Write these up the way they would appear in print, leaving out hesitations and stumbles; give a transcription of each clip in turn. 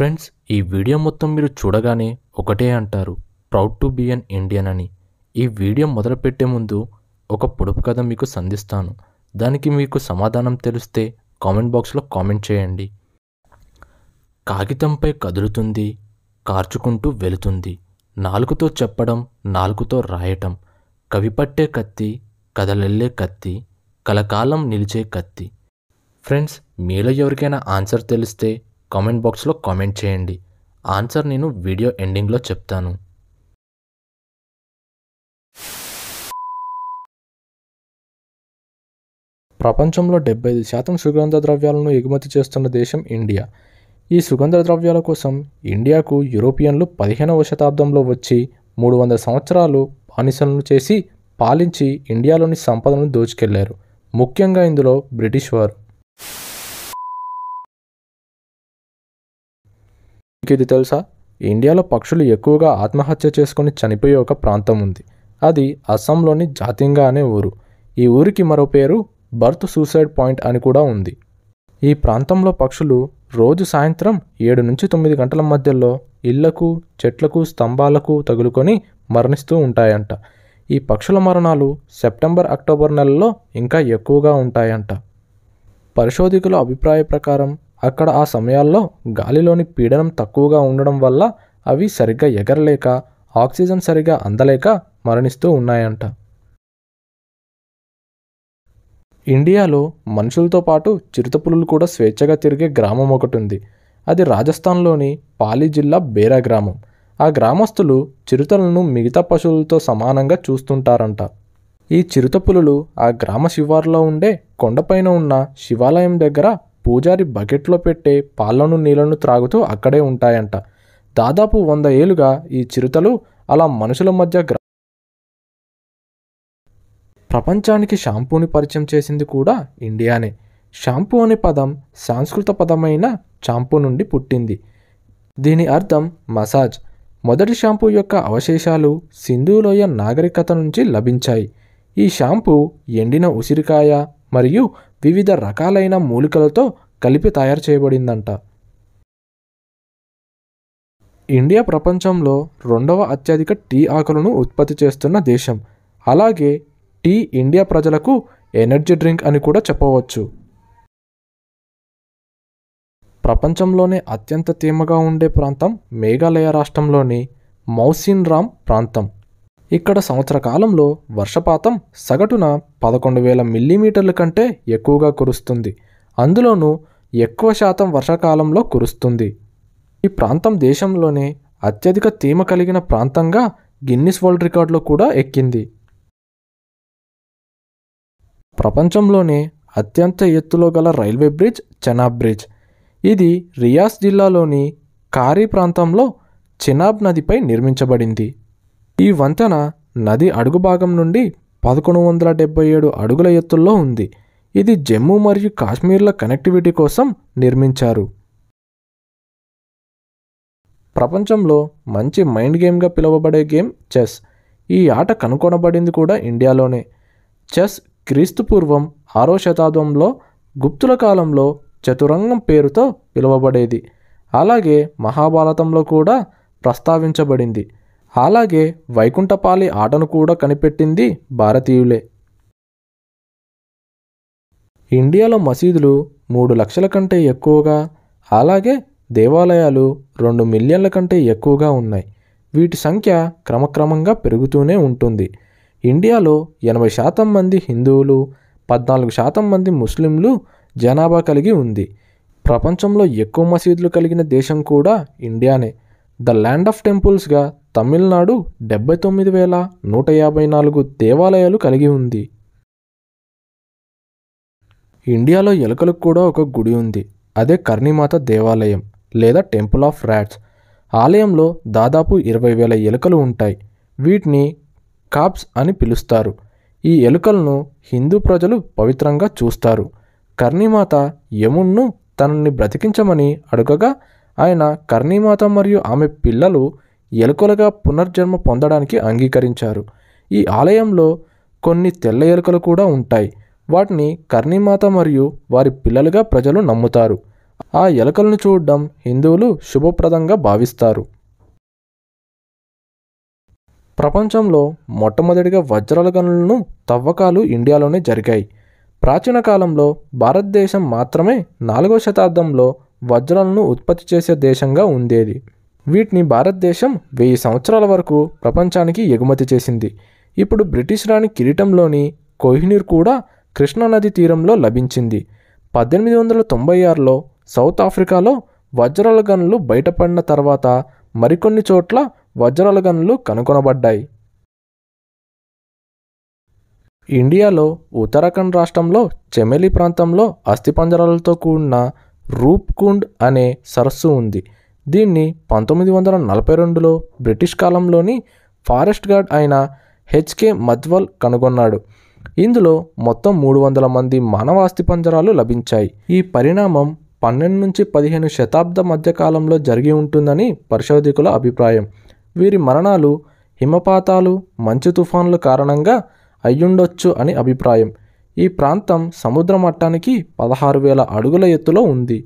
Friends, ఈ video మొత్తం మీరు చూడగానే ఒకటే అంటారు, proud to be an Indian అని. ఈ వీడియో మొదలుపెట్టే ముందు ఒక పొడుపు కథ మీకు సంధిస్తాను. దానికి మీకు సమాధానం తెలిస్తే కామెంట్ బాక్స్లో కామెంట్ చేయండి. కాగితంపై కదులుతుంది, కార్చుకుంటూ వెళుతుంది. నాలుగుతో చెప్పడం, నాలుగుతో రాయటం. కవిపట్టే కత్తి, కదలెళ్ళే కత్తి, కలకాలం నిలిచే కత్తి. ఫ్రెండ్స్, మీలో ఎవరికైనా ఆన్సర్ తెలిస్తే కామెంట్ బాక్స్లో కామెంట్ చేయండి. ఆన్సర్ నేను వీడియో ఎండింగ్లో చెప్తాను. ప్రపంచంలో 75% సుగంధ ద్రవ్యాలను ఎగుమతి చేస్తున్న దేశం ఇండియా. ఈ సుగంధ ద్రవ్యాల కోసం ఇండియాకు యూరోపియన్లు 15వ శతాబ్దంలో వచ్చి 300 సంవత్సరాలు బానిసలను చేసి పాలించి ఇండియాలోని సంపదను దోచుకెళ్లారు. ముఖ్యంగా ఇందులో బ్రిటిష్ వారు. ఇది తెలుసా? ఇండియాలో పక్షులు ఎక్కువగా ఆత్మహత్య చేసుకుని చనిపోయే ఒక ప్రాంతం ఉంది. అది అస్సాంలోని జాతింగా అనే ఊరు. ఈ ఊరికి మరో పేరు బర్త్ సూసైడ్ పాయింట్ అని కూడా ఉంది. ఈ ప్రాంతంలో పక్షులు రోజు సాయంత్రం 7 నుంచి 9 గంటల మధ్యలో ఇళ్లకు, చెట్లకు, స్తంభాలకు తగులుకొని మరణిస్తూ ఉంటాయంట. ఈ పక్షుల మరణాలు సెప్టెంబర్, అక్టోబర్ నెలల్లో ఇంకా ఎక్కువగా ఉంటాయంట. పరిశోధకుల అభిప్రాయ ప్రకారం అక్కడ ఆ సమయాల్లో గాలిలోని పీడనం తక్కువగా ఉండడం వల్ల అవి సరిగ్గా ఎగరలేక, ఆక్సిజన్ సరిగ్గా అందలేక మరణిస్తూ ఉన్నాయంట. ఇండియాలో మనుషులతో పాటు చిరుతపులులు కూడా స్వేచ్ఛగా తిరిగే గ్రామం ఒకటి ఉంది. అది రాజస్థాన్లోని పాలి జిల్లా బేరా గ్రామం. ఆ గ్రామస్తులు చిరుతలను మిగతా పశువులతో సమానంగా చూస్తుంటారంట. ఈ చిరుతపులులు ఆ గ్రామ శివారులో ఉండే కొండపైన ఉన్న శివాలయం దగ్గర పూజారి బకెట్లో పెట్టే పాలను, నీళ్లను త్రాగుతూ అక్కడే ఉంటాయంట. దాదాపు 100 ఏళ్లుగా ఈ చిరుతలు అలా మనుషుల మధ్య ప్రపంచానికి షాంపూని పరిచయం చేసింది కూడా ఇండియానే. షాంపూ అనే పదం సంస్కృత పదమైన చాంపు నుండి పుట్టింది. దీని అర్థం మసాజ్. మొదటి షాంపూ యొక్క అవశేషాలు సింధులోయ నాగరికత నుంచి లభించాయి. ఈ షాంపూ ఎండిన ఉసిరికాయ మరియు వివిధ రకాలైన మూలికలతో కలిపి తయారు చేయబడిందంట. ఇండియా ప్రపంచంలో 2వ అత్యధిక టీ ఆకులను ఉత్పత్తి చేస్తున్న దేశం. అలాగే టీ ఇండియా ప్రజలకు ఎనర్జీ డ్రింక్ అని కూడా చెప్పవచ్చు. ప్రపంచంలోనే అత్యంత తేమగా ఉండే ప్రాంతం మేఘాలయ రాష్ట్రంలోని మౌసిన్ రామ్ ప్రాంతం. ఇక్కడ సంవత్సర కాలంలో వర్షపాతం సగటున 11,000 మిల్లీమీటర్ల కంటే ఎక్కువగా కురుస్తుంది. అందులోనూ ఎక్కువ శాతం వర్షాకాలంలో కురుస్తుంది. ఈ ప్రాంతం దేశంలోనే అత్యధిక తేమ కలిగిన ప్రాంతంగా గిన్నిస్ వరల్డ్ రికార్డులో కూడా ఎక్కింది. ప్రపంచంలోనే అత్యంత ఎత్తులో గల రైల్వే బ్రిడ్జ్ చెనాబ్ బ్రిడ్జ్. ఇది రియాస్ జిల్లాలోని కారీ ప్రాంతంలో చెనాబ్ నదిపై నిర్మించబడింది. ఈ వంతెన నది అడుగు భాగం నుండి 1177 అడుగుల ఎత్తుల్లో ఉంది. ఇది జమ్మూ మరియు కాశ్మీర్ల కనెక్టివిటీ కోసం నిర్మించారు. ప్రపంచంలో మంచి మైండ్ గేమ్గా పిలువబడే గేమ్ చెస్. ఈ ఆట కనుగొనబడింది కూడా ఇండియాలోనే. చెస్ క్రీస్తుపూర్వం 6వ శతాబ్దంలో గుప్తుల కాలంలో చతురంగం పేరుతో పిలువబడేది. అలాగే మహాభారతంలో కూడా ప్రస్తావించబడింది. అలాగే వైకుంఠపాలి ఆటను కూడా కనిపెట్టింది భారతీయులే. ఇండియాలో మసీదులు 3 లక్షల కంటే ఎక్కువగా, అలాగే దేవాలయాలు 2 మిలియన్ల కంటే ఎక్కువగా ఉన్నాయి. వీటి సంఖ్య క్రమక్రమంగా పెరుగుతూనే ఉంటుంది. ఇండియాలో 80% మంది హిందువులు, 14% మంది ముస్లింలు జనాభా కలిగి ఉంది. ప్రపంచంలో ఎక్కువ మసీదులు కలిగిన దేశం కూడా ఇండియానే. ద ల్యాండ్ ఆఫ్ టెంపుల్స్గా తమిళనాడు 79,154 దేవాలయాలు కలిగి ఉంది. ఇండియాలో ఎలుకలకు కూడా ఒక గుడి ఉంది. అదే కర్ణీమాత దేవాలయం లేదా టెంపుల్ ఆఫ్ ర్యాట్స్. ఆలయంలో దాదాపు 20,000 ఎలుకలు ఉంటాయి. వీటిని కాబ్స్ అని పిలుస్తారు. ఈ ఎలుకలను హిందూ ప్రజలు పవిత్రంగా చూస్తారు. కర్ణీమాత యమున్ను తనని బ్రతికించమని అడుగగా ఆయన కర్ణీమాత మరియు ఆమె పిల్లలు ఎలుకలుగా పునర్జన్మ పొందడానికి అంగీకరించారు. ఈ ఆలయంలో కొన్ని తెల్ల ఎలుకలు కూడా ఉంటాయి. వాటిని కర్ణీమాత మరియు వారి పిల్లలుగా ప్రజలు నమ్ముతారు. ఆ ఎలుకలను చూడడం హిందువులు శుభప్రదంగా భావిస్తారు. ప్రపంచంలో మొట్టమొదటిగా వజ్రాల గనులను తవ్వకాలు ఇండియాలోనే జరిగాయి. ప్రాచీన కాలంలో భారతదేశం మాత్రమే 4వ శతాబ్దంలో వజ్రాలను ఉత్పత్తి చేసే దేశంగా ఉండేది. వీటిని భారతదేశం 1000 సంవత్సరాల వరకు ప్రపంచానికి ఎగుమతి చేసింది. ఇప్పుడు బ్రిటిష్ రాణి కిరీటంలోని కోహినూర్ కూడా కృష్ణానది తీరంలో లభించింది. 1896లో సౌత్ ఆఫ్రికాలో వజ్రాల గనులు బయటపడిన తర్వాత మరికొన్ని చోట్ల వజ్రాల గనులు కనుగొనబడ్డాయి. ఇండియాలో ఉత్తరాఖండ్ రాష్ట్రంలో చెమెలి ప్రాంతంలో అస్థిపంజరాలతో కూడిన రూప్కుండ్ అనే సరస్సు ఉంది. దీన్ని 1942లో బ్రిటిష్ కాలంలోని ఫారెస్ట్ గార్డ్ అయిన హెచ్కే మధ్వల్ కనుగొన్నాడు. ఇందులో మొత్తం 300 మంది మానవ అస్థిపంజరాలు లభించాయి. ఈ పరిణామం 12 నుంచి 15 శతాబ్ద మధ్యకాలంలో జరిగి ఉంటుందని పరిశోధకుల అభిప్రాయం. వీరి మరణాలు హిమపాతాలు, మంచు తుఫానుల కారణంగా అయ్యుండొచ్చు అని అభిప్రాయం. ఈ ప్రాంతం సముద్ర మట్టానికి 16,000 అడుగుల ఎత్తులో ఉంది.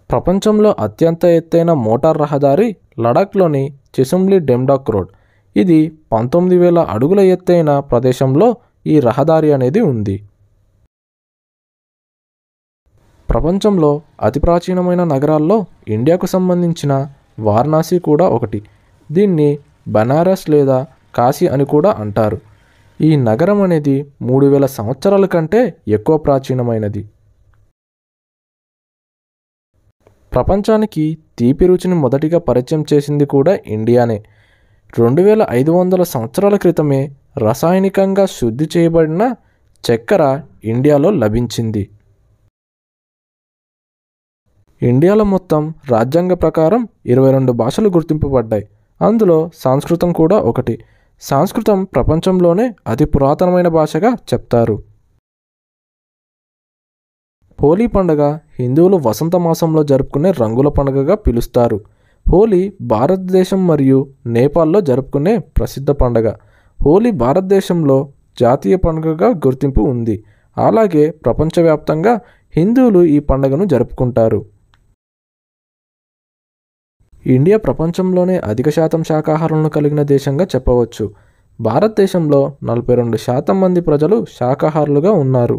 ప్రపంచంలో అత్యంత ఎత్తైన మోటార్ రహదారి లడాఖ్లోని చిసుమ్లీ డెమ్డాక్ రోడ్. ఇది 19,000 అడుగుల ఎత్తైన ప్రదేశంలో ఈ రహదారి అనేది ఉంది. ప్రపంచంలో అతి ప్రాచీనమైన నగరాల్లో ఇండియాకు సంబంధించిన వారణాసి కూడా ఒకటి. దీన్ని బనారస్ లేదా కాశీ అని కూడా అంటారు. ఈ నగరం అనేది 3000 సంవత్సరాల కంటే ఎక్కువ ప్రాచీనమైనది. ప్రపంచానికి తీపి రుచిని మొదటిగా పరిచయం చేసింది కూడా ఇండియానే. 2500 సంవత్సరాల క్రితమే రసాయనికంగా శుద్ధి చేయబడిన చక్కెర ఇండియాలో లభించింది. ఇండియాలో మొత్తం రాజ్యాంగ ప్రకారం 22 భాషలు గుర్తింపబడ్డాయి. అందులో సంస్కృతం కూడా ఒకటి. సంస్కృతం ప్రపంచంలోనే అతి పురాతనమైన భాషగా చెప్తారు. హోలీ పండుగ హిందువులు వసంత మాసంలో జరుపుకునే రంగుల పండుగగా పిలుస్తారు. హోలీ భారతదేశం మరియు నేపాల్లో జరుపుకునే ప్రసిద్ధ పండుగ. హోలీ భారతదేశంలో జాతీయ పండుగగా గుర్తింపు ఉంది. అలాగే ప్రపంచవ్యాప్తంగా హిందువులు ఈ పండుగను జరుపుకుంటారు. ఇండియా ప్రపంచంలోనే అధిక శాతం శాకాహారులను కలిగిన దేశంగా చెప్పవచ్చు. భారతదేశంలో 42% మంది ప్రజలు శాకాహారులుగా ఉన్నారు.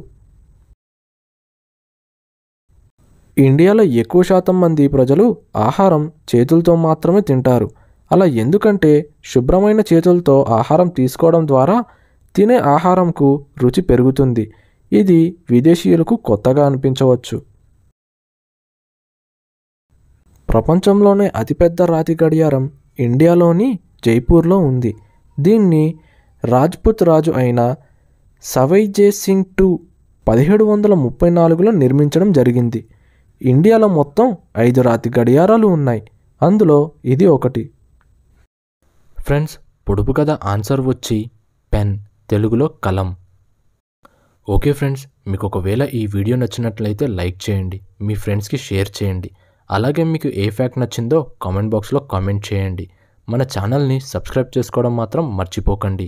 ఇండియాలో ఎక్కువ శాతం మంది ప్రజలు ఆహారం చేతులతో మాత్రమే తింటారు. అలా ఎందుకంటే శుభ్రమైన చేతులతో ఆహారం తీసుకోవడం ద్వారా తినే ఆహారంకు రుచి పెరుగుతుంది. ఇది విదేశీయులకు కొత్తగా అనిపించవచ్చు. ప్రపంచంలోనే అతిపెద్ద రాతి గడియారం ఇండియాలోని జైపూర్లో ఉంది. దీన్ని రాజ్పుత్ రాజు అయిన సవైజే సింగ్ II 1734లో నిర్మించడం జరిగింది. ఇండియాలో మొత్తం 5 రాతి గడియారాలు ఉన్నాయి. అందులో ఇది ఒకటి. ఫ్రెండ్స్, పొడుపు కథ ఆన్సర్ వచ్చి పెన్, తెలుగులో కలం. ఓకే ఫ్రెండ్స్, మీకు ఒకవేళ ఈ వీడియో నచ్చినట్లయితే లైక్ చేయండి, మీ ఫ్రెండ్స్కి షేర్ చేయండి. అలాగే మీకు ఏ ఫ్యాక్ట్ నచ్చిందో కామెంట్ బాక్స్లో కామెంట్ చేయండి. మన ఛానల్ని సబ్స్క్రైబ్ చేసుకోవడం మాత్రం మర్చిపోకండి.